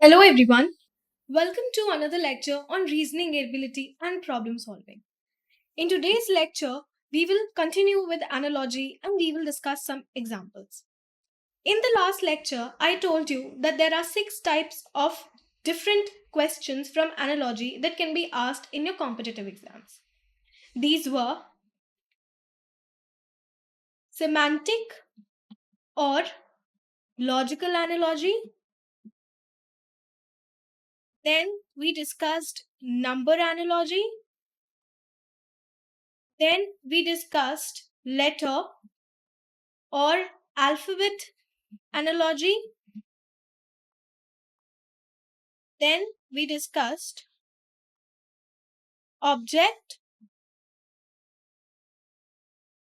Hello everyone. Welcome to another lecture on reasoning ability and problem solving. In today's lecture, we will continue with analogy and we will discuss some examples. In the last lecture, I told you that there are 6 types of different questions from analogy that can be asked in your competitive exams. These were semantic or logical analogy. Then we discussed number analogy. Then we discussed letter or alphabet analogy. Then we discussed object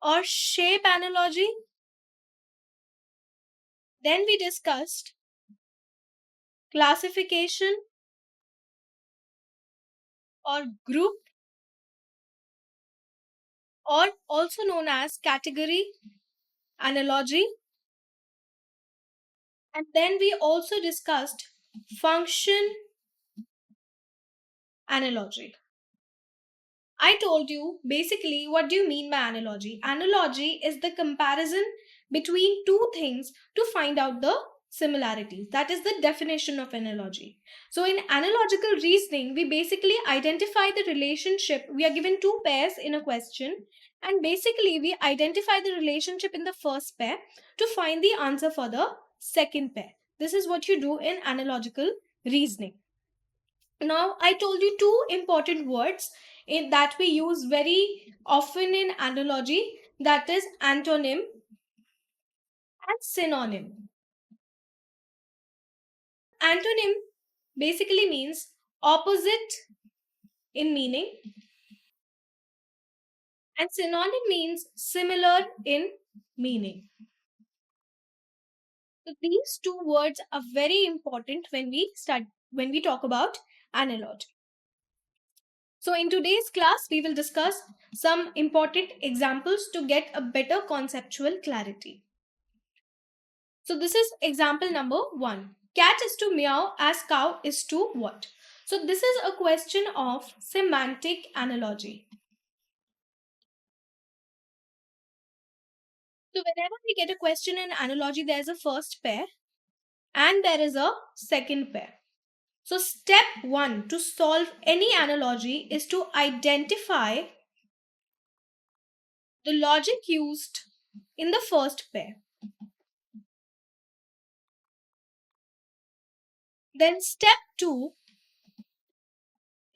or shape analogy. Then we discussed classification or group, or also known as category analogy. And then we also discussed function analogy. I told you basically what do you mean by analogy? Analogy is the comparison between two things to find out the similarities. That is the definition of analogy. So in analogical reasoning, we basically identify the relationship. We are given two pairs in a question, and basically we identify the relationship in the first pair to find the answer for the second pair. This is what you do in analogical reasoning. Now, I told you two important words that we use very often in analogy, that is antonym and synonym. Antonym basically means opposite in meaning, and synonym means similar in meaning. So these two words are very important when we talk about analogy. So in today's class, we will discuss some important examples to get a better conceptual clarity. So this is example number 1. Cat is to meow as cow is to what? So this is a question of semantic analogy. So whenever we get a question in analogy, there is a first pair and there is a second pair. So step 1 to solve any analogy is to identify the logic used in the first pair. Then step 2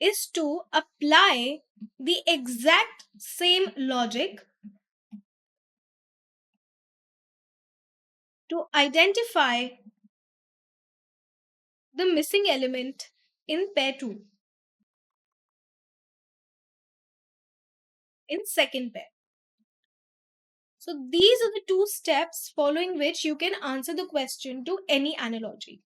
is to apply the exact same logic to identify the missing element in pair 2 in second pair. So these are the two steps following which you can answer the question to any analogy.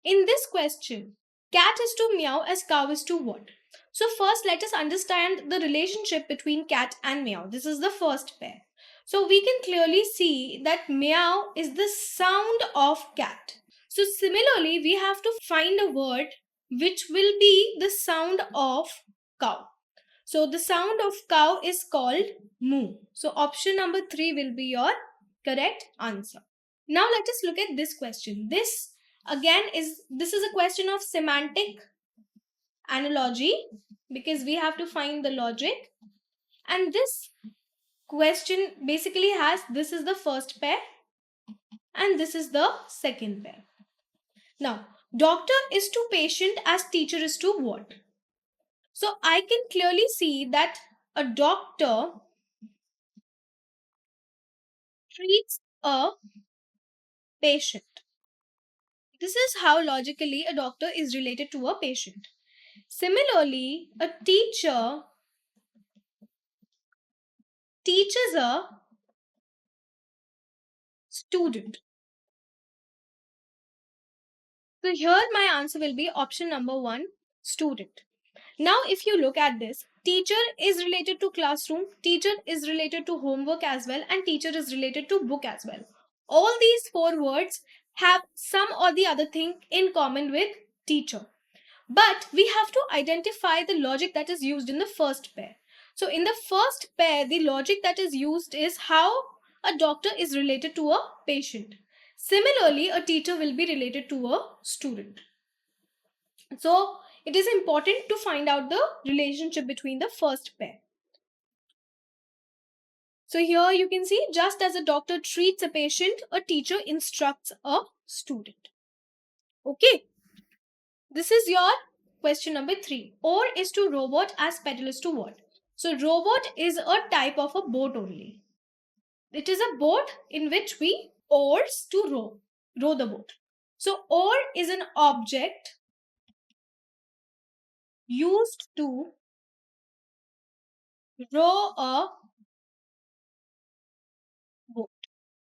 In this question, cat is to meow as cow is to what? So first let us understand the relationship between cat and meow. This is the first pair. So we can clearly see that meow is the sound of cat. So similarly, we have to find a word which will be the sound of cow. So the sound of cow is called moo. So option number 3 will be your correct answer. Now let us look at this question. This is a question of semantic analogy because we have to find the logic, and this question basically has this is the first pair and this is the second pair. Now, doctor is to patient as teacher is to what? So I can clearly see that a doctor treats a patient. This is how logically a doctor is related to a patient. Similarly, a teacher teaches a student. So here my answer will be option number 1, student. Now if you look at this, teacher is related to classroom, teacher is related to homework as well, and teacher is related to book as well. All these 4 words have some or the other thing in common with teacher. But we have to identify the logic that is used in the first pair. So in the first pair, the logic that is used is how a doctor is related to a patient. Similarly, a teacher will be related to a student. So it is important to find out the relationship between the first pair. So here you can see, just as a doctor treats a patient, a teacher instructs a student. Okay. This is your question number 3. Oar is to robot as pedal is to what? So robot is a type of a boat only. It is a boat in which we oars to row the boat. So oar is an object used to row a boat.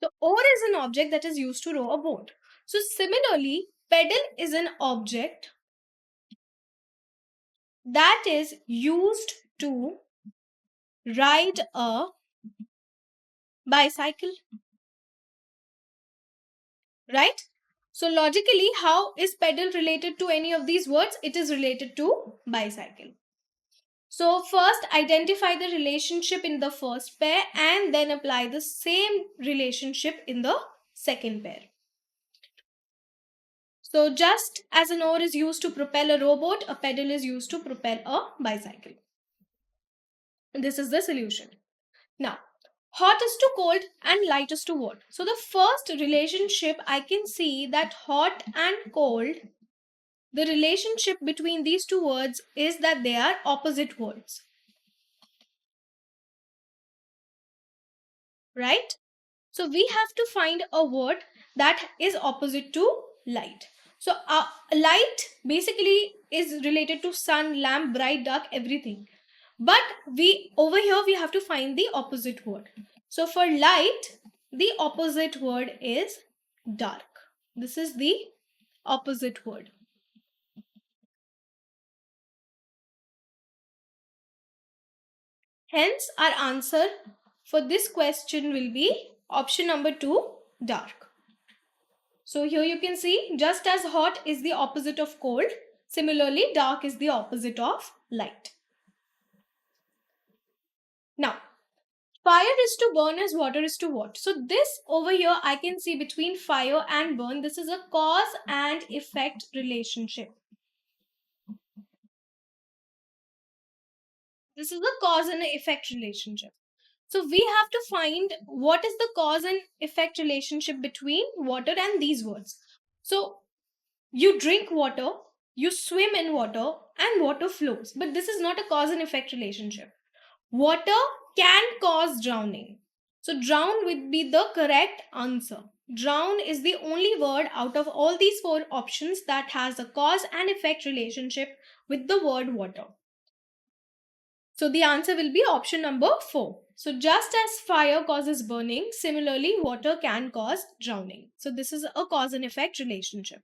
So oar is an object that is used to row a boat. So similarly, pedal is an object that is used to ride a bicycle, right? So logically, how is pedal related to any of these words? It is related to bicycle. So first identify the relationship in the first pair and then apply the same relationship in the second pair. So just as an oar is used to propel a rowboat, a pedal is used to propel a bicycle. This is the solution. Now, hot is to cold and light is to what? So the first relationship, I can see that hot and cold, the relationship between these two words is that they are opposite words. Right? So we have to find a word that is opposite to light. So light basically is related to sun, lamp, bright, dark, everything. But over here we have to find the opposite word. So for light, the opposite word is dark. This is the opposite word. Hence, our answer for this question will be option number 2, dark. So here you can see, just as hot is the opposite of cold, similarly dark is the opposite of light. Now, fire is to burn as water is to what? So this over here I can see between fire and burn, this is a cause and effect relationship. This is a cause and effect relationship. So we have to find what is the cause and effect relationship between water and these words. So you drink water, you swim in water, and water flows. But this is not a cause and effect relationship. Water can cause drowning. So drown would be the correct answer. Drown is the only word out of all these 4 options that has a cause and effect relationship with the word water. So the answer will be option number 4. So just as fire causes burning, similarly water can cause drowning. So this is a cause and effect relationship.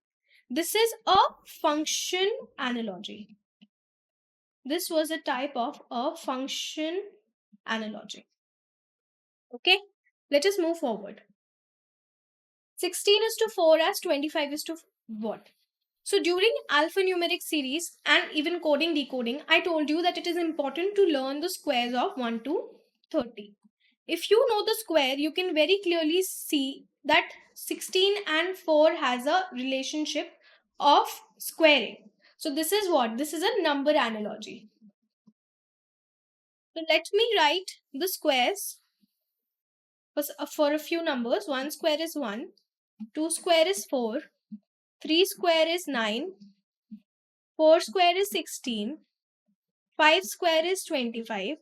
This is a function analogy. This was a type of a function analogy. Okay, let us move forward. 16 is to 4 as 25 is to what? So during alphanumeric series and even coding decoding, I told you that it is important to learn the squares of 1 to 30. If you know the square, you can very clearly see that 16 and 4 has a relationship of squaring. So this is what? This is a number analogy. So let me write the squares for a few numbers. 1 square is 1, 2 square is 4, 3 square is 9, 4 square is 16, 5 square is 25.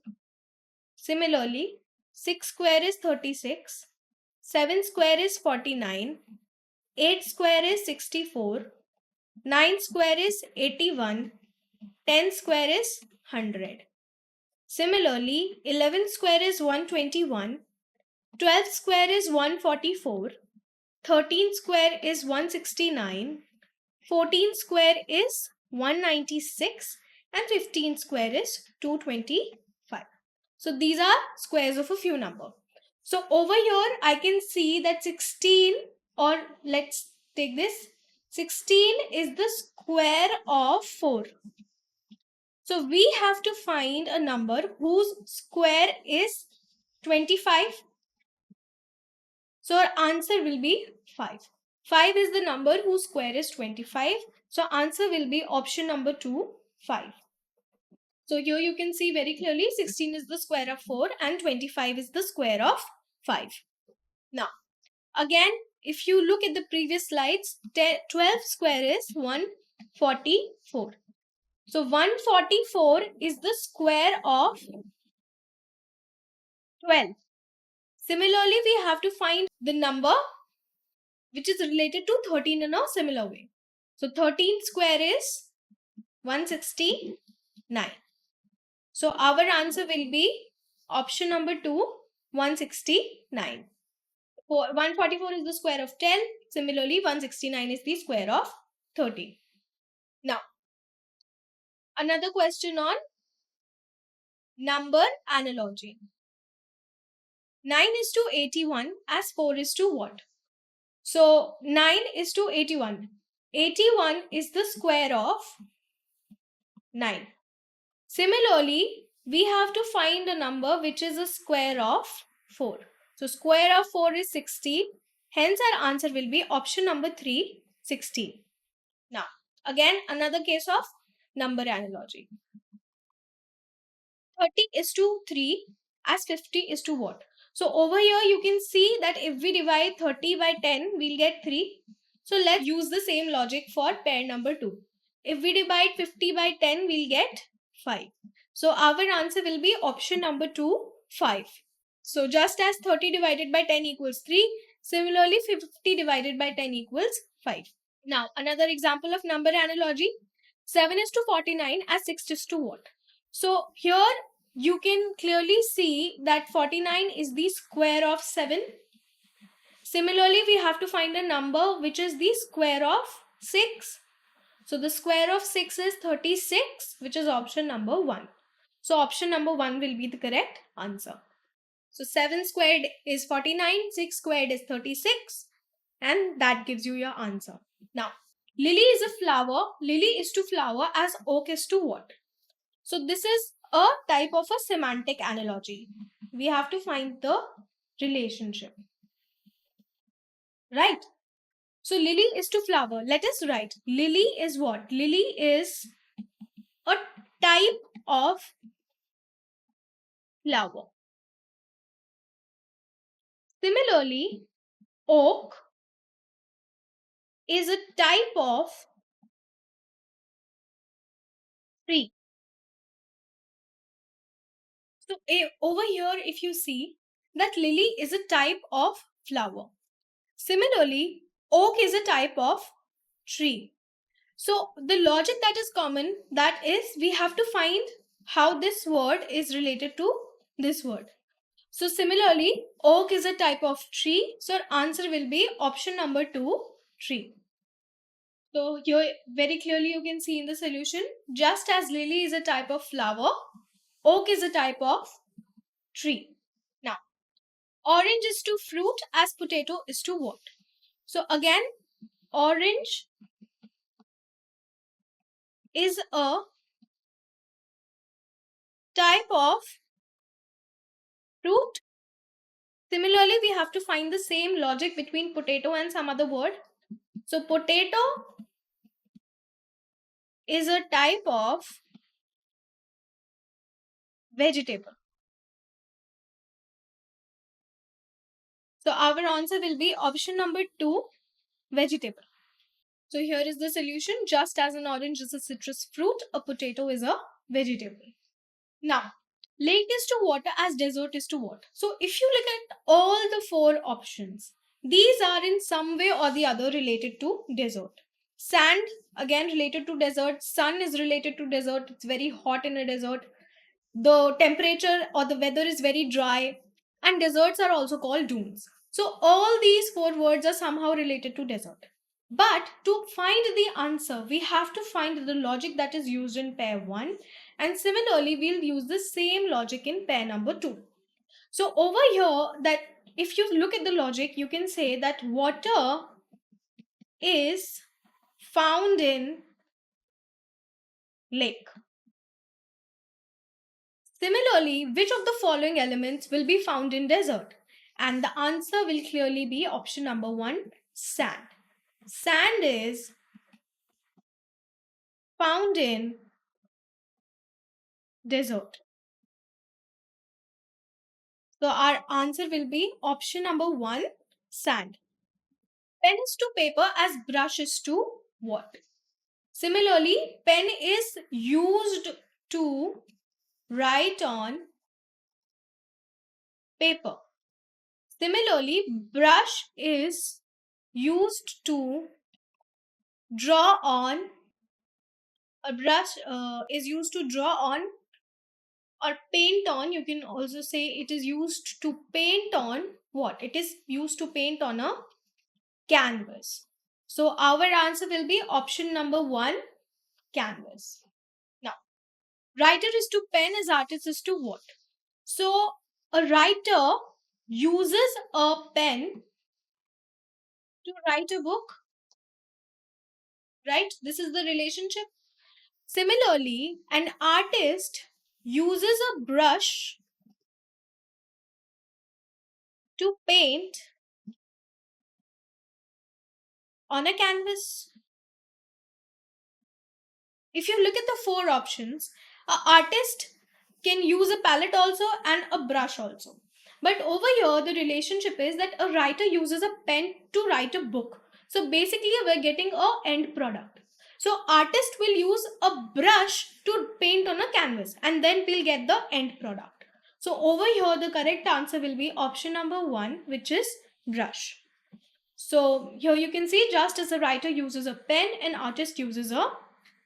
Similarly, 6 square is 36, 7 square is 49, 8 square is 64, 9 square is 81, 10 square is 100. Similarly, 11 square is 121, 12 square is 144, 13 square is 169, 14 square is 196, and 15 square is 225. So these are squares of a few number. So over here I can see that 16, or let's take this, 16 is the square of 4. So we have to find a number whose square is 25. So our answer will be 5. 5 is the number whose square is 25. So answer will be option number 2, 5. So here you can see very clearly 16 is the square of 4 and 25 is the square of 5. Now, again, if you look at the previous slides, 12 square is 144. So 144 is the square of 12. Similarly, we have to find the number which is related to 13 in a similar way. So 13 square is 169. So our answer will be option number 2, 169. 144 is the square of 10. Similarly, 169 is the square of 13. Now, another question on number analogy. 9 is to 81 as 4 is to what? So 9 is to 81. 81 is the square of 9. Similarly, we have to find a number which is a square of 4. So square of 4 is 16. Hence our answer will be option number 3, 16. Now, again another case of number analogy. 30 is to 3 as 50 is to what? So over here you can see that if we divide 30 by 10, we'll get 3. So let's use the same logic for pair number 2. If we divide 50 by 10, we'll get 5. So our answer will be option number 2, 5. So just as 30 divided by 10 equals 3, similarly 50 divided by 10 equals 5. Now another example of number analogy. 7 is to 49 as 6 is to what? So here you can clearly see that 49 is the square of 7. Similarly, we have to find a number which is the square of 6. So the square of 6 is 36, which is option number 1. So option number 1 will be the correct answer. So 7 squared is 49, 6 squared is 36, and that gives you your answer. Now, lily is a flower. Lily is to flower as oak is to what? So this is a type of a semantic analogy. We have to find the relationship. Right? So lily is to flower. Let us write. Lily is what? Lily is a type of flower. Similarly, oak is a type of tree. So over here, if you see that lily is a type of flower. Similarly, oak is a type of tree. So the logic that is common, that is we have to find how this word is related to this word. So similarly, oak is a type of tree. So our answer will be option number 2, tree. So here very clearly you can see in the solution, just as lily is a type of flower, oak is a type of tree. Now, orange is to fruit as potato is to what? So again, orange is a type of fruit. Similarly, we have to find the same logic between potato and some other word. So potato is a type of vegetable. So our answer will be option number 2, vegetable. So here is the solution. Just as an orange is a citrus fruit, a potato is a vegetable. Now, lake is to water as desert is to what? So if you look at all the 4 options, these are in some way or the other related to desert. Sand, again related to desert. Sun is related to desert. It's very hot in a desert. The temperature or the weather is very dry. And deserts are also called dunes. So all these 4 words are somehow related to desert. But to find the answer, we have to find the logic that is used in pair 1. And similarly, we'll use the same logic in pair number 2. So over here, that if you look at the logic, you can say that water is found in lake? Similarly, which of the following elements will be found in desert? And the answer will clearly be option number 1, sand. Sand is found in desert. So our answer will be option number 1, sand. Pen is to paper as brush is to what? Similarly, pen is used to write on paper. Similarly, brush is used to draw on, a brush is used to draw on or paint on. You can also say it is used to paint on what? It is used to paint on a canvas. So our answer will be option number 1, canvas. Now, writer is to pen as artist is to what? So a writer uses a pen to write a book, right? This is the relationship. Similarly, an artist uses a brush to paint on a canvas. If you look at the 4 options, an artist can use a palette also and a brush also. But over here, the relationship is that a writer uses a pen to write a book. So basically, we're getting a end product. So artist will use a brush to paint on a canvas and then we'll get the end product. So over here, the correct answer will be option number 1, which is brush. So here you can see, just as a writer uses a pen, an artist uses a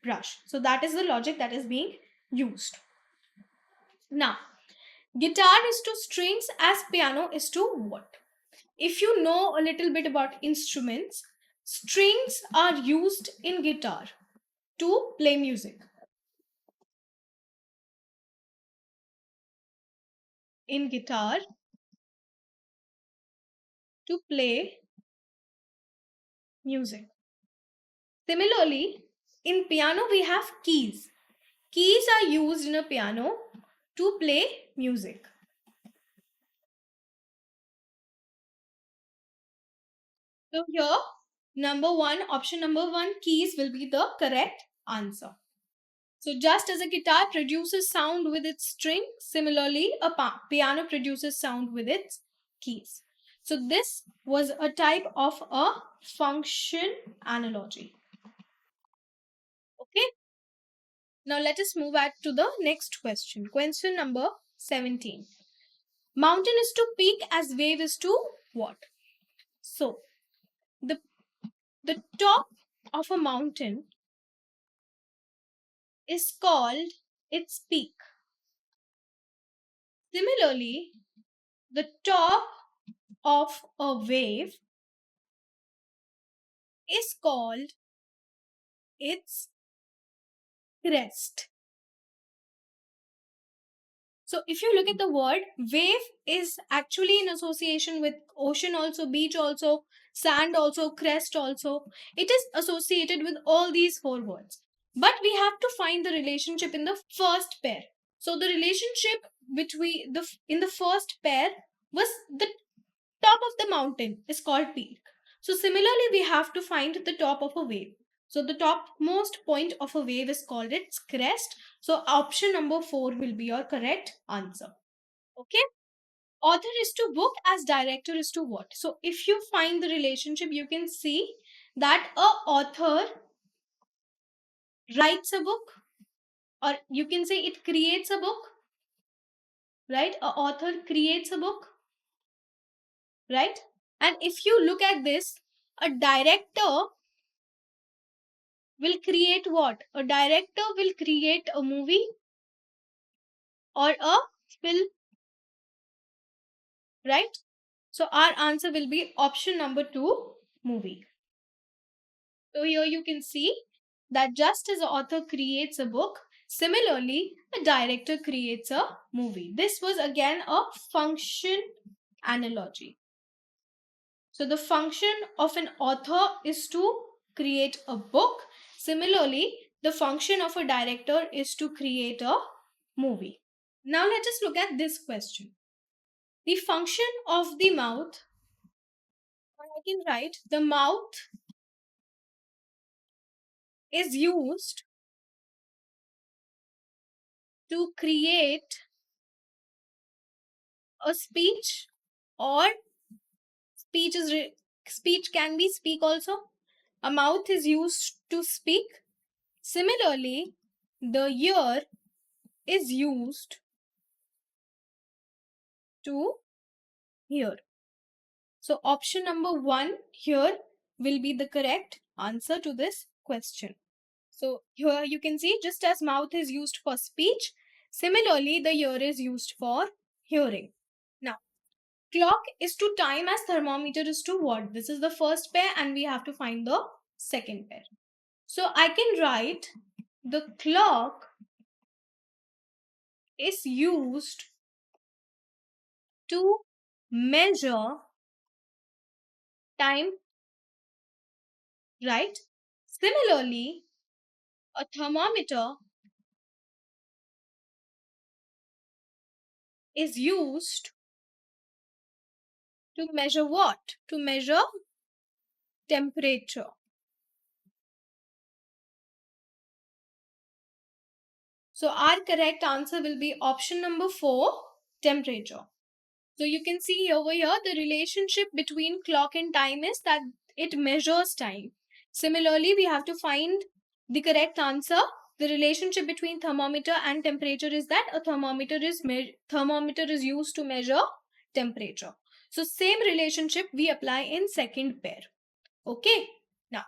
brush. So that is the logic that is being used. Now, guitar is to strings as piano is to what? If you know a little bit about instruments, strings are used in guitar to play music. In guitar, to play music. Similarly, in piano we have keys. Keys are used in a piano to play music. So here, option number 1, keys will be the correct answer. So just as a guitar produces sound with its string, similarly a piano produces sound with its keys. So this was a type of a function analogy. Okay. Now let us move on to the next question. Question number 17. Mountain is to peak as wave is to what? So the top of a mountain is called its peak. Similarly, the top of a wave is called its crest. So if you look at the word, wave is actually in association with ocean also, beach also, sand also, crest also. It is associated with all these 4 words. But we have to find the relationship in the first pair. So the relationship between in the first pair was the top of the mountain is called peak. So similarly, we have to find the top of a wave. So the topmost point of a wave is called its crest. So option number 4 will be your correct answer. Okay. Author is to book as director is to what? So if you find the relationship, you can see that a author writes a book, or you can say it creates a book, right? A author creates a book, right? And if you look at this, a director will create what? A director will create a movie or a film, right? So our answer will be option number 2, movie. So here you can see that just as the author creates a book, similarly a director creates a movie. This was again a function analogy. So the function of an author is to create a book. Similarly, the function of a director is to create a movie. Now let us look at this question. The function of the mouth, or I can write the mouth is used to create a speech, or speech can be speak also. A mouth is used to speak. Similarly, the ear is used to hear. So option number 1 here will be the correct answer to this question. So here you can see, just as mouth is used for speech, similarly the ear is used for hearing. Now, clock is to time as thermometer is to what? This is the first pair and we have to find the second pair. So I can write the clock is used to measure time, right? Similarly, a thermometer is used to measure what? To measure temperature. So our correct answer will be option number 4, temperature. So you can see over here the relationship between clock and time is that it measures time. Similarly, we have to find the correct answer. The relationship between thermometer and temperature is that a thermometer is used to measure temperature. So same relationship we apply in second pair. Okay. Now,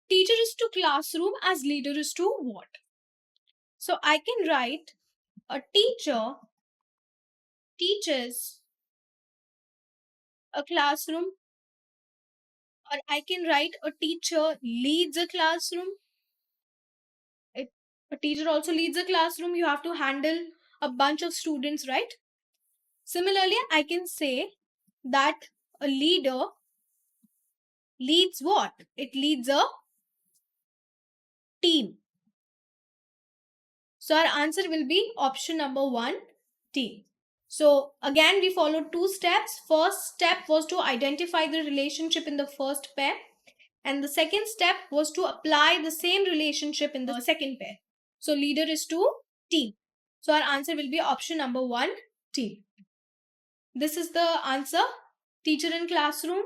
teacher is to classroom as leader is to what? So I can write a teacher teaches a classroom, or I can write a teacher leads a classroom. A teacher also leads a classroom. You have to handle a bunch of students, right? Similarly, I can say that a leader leads what? It leads a team. So our answer will be option number 1, team. So again, we followed 2 steps. First step was to identify the relationship in the first pair. And the second step was to apply the same relationship in the second pair. So leader is to team. So our answer will be option number 1, team. This is the answer. Teacher in classroom.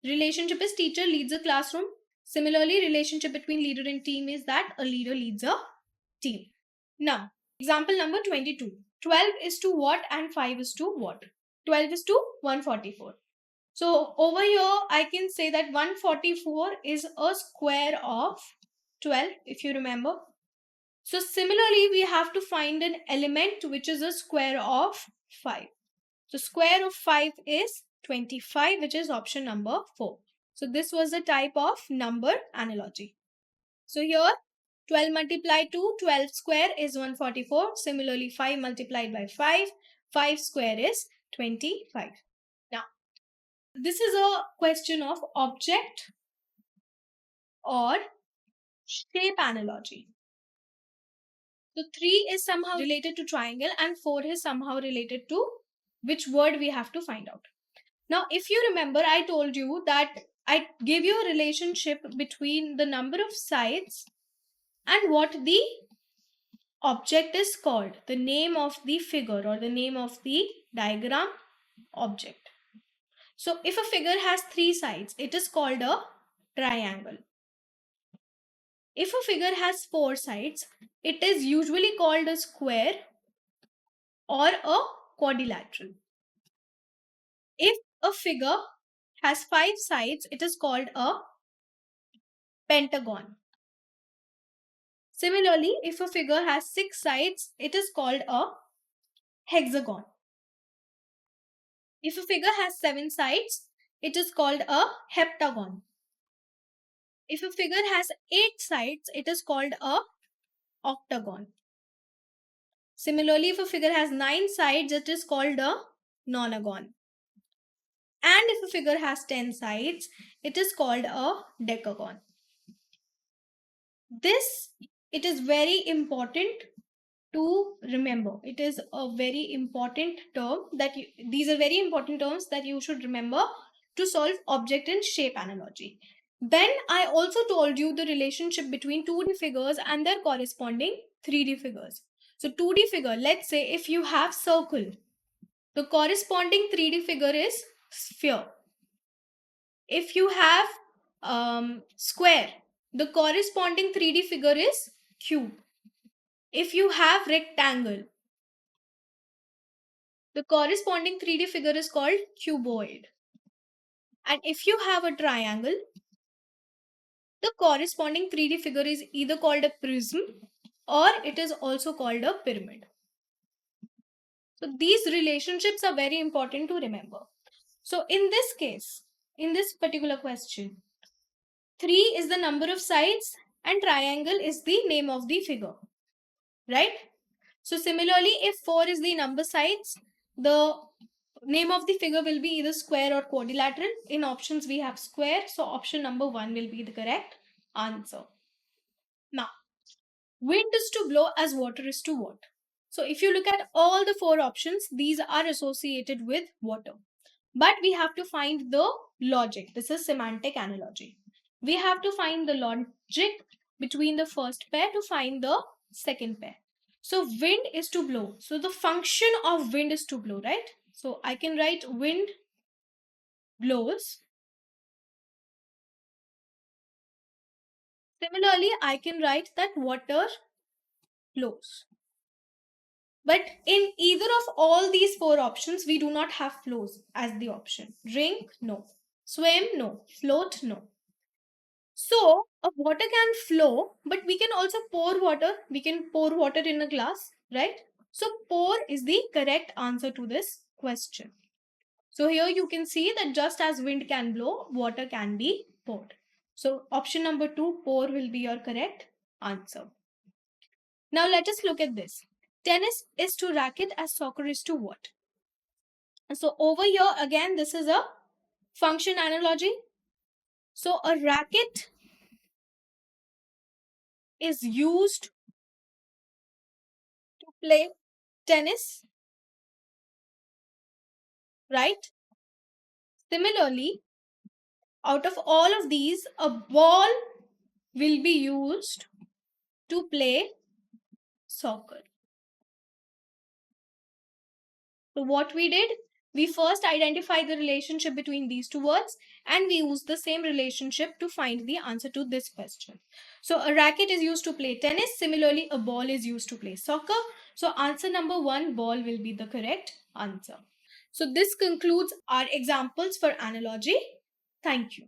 Relationship is teacher leads a classroom. Similarly, relationship between leader and team is that a leader leads a team. Now, example number 22. 12 is to what and 5 is to what? 12 is to 144. So over here, I can say that 144 is a square of 12, if you remember. So similarly, we have to find an element which is a square of 5. So square of 5 is 25, which is option number 4. So this was the type of number analogy. So here 12 multiplied to 12 square is 144. Similarly, 5 multiplied by 5 square is 25. Now, this is a question of object or shape analogy. So 3 is somehow related to triangle and 4 is somehow related to which word we have to find out. Now, if you remember, I told you that I gave you a relationship between the number of sides and what the object is called, the name of the figure or the name of the diagram object. So if a figure has 3 sides, it is called a triangle. If a figure has 4 sides, it is usually called a square or a quadrilateral. If a figure has 5 sides, it is called a pentagon. Similarly, if a figure has 6 sides, it is called a hexagon. If a figure has 7 sides, it is called a heptagon. If a figure has 8 sides, it is called a octagon. Similarly, if a figure has 9 sides, it is called a nonagon. And if a figure has 10 sides, it is called a decagon. This, it is very important to remember. It is a very important term that these are very important terms that you should remember to solve object and shape analogy. Then I also told you the relationship between 2D figures and their corresponding 3D figures. So 2D figure, let's say if you have circle, the corresponding 3D figure is sphere. If you have square, the corresponding 3D figure is cube. If you have rectangle, the corresponding 3D figure is called cuboid. And if you have a triangle, the corresponding 3D figure is either called a prism or it is also called a pyramid. So these relationships are very important to remember. So in this case, in this particular question, 3 is the number of sides and triangle is the name of the figure, right? So similarly, if 4 is the number sides, the name of the figure will be either square or quadrilateral. In options, we have square. So option number 1 will be the correct answer. Now, wind is to blow as water is to what? So if you look at all the 4 options, these are associated with water. But we have to find the logic. This is semantic analogy. We have to find the logic between the first pair to find the second pair. So wind is to blow. So the function of wind is to blow, right? So I can write wind blows. Similarly, I can write that water flows. But in either of all these 4 options, we do not have flows as the option. Drink, no. Swim, no. Float, no. So a water can flow, but we can also pour water. We can pour water in a glass, right? So pour is the correct answer to this question. So here you can see that just as wind can blow, water can be poured. So option number 2, pour, will be your correct answer. Now let us look at this. Tennis is to racket as soccer is to what? So over here again, this is a function analogy. So a racket is used to play tennis, right? Similarly, out of all of these, a ball will be used to play soccer. So what we did, we first identified the relationship between these two words and we used the same relationship to find the answer to this question. So a racket is used to play tennis. Similarly, a ball is used to play soccer. So answer number 1, ball, will be the correct answer. So this concludes our examples for analogy. Thank you.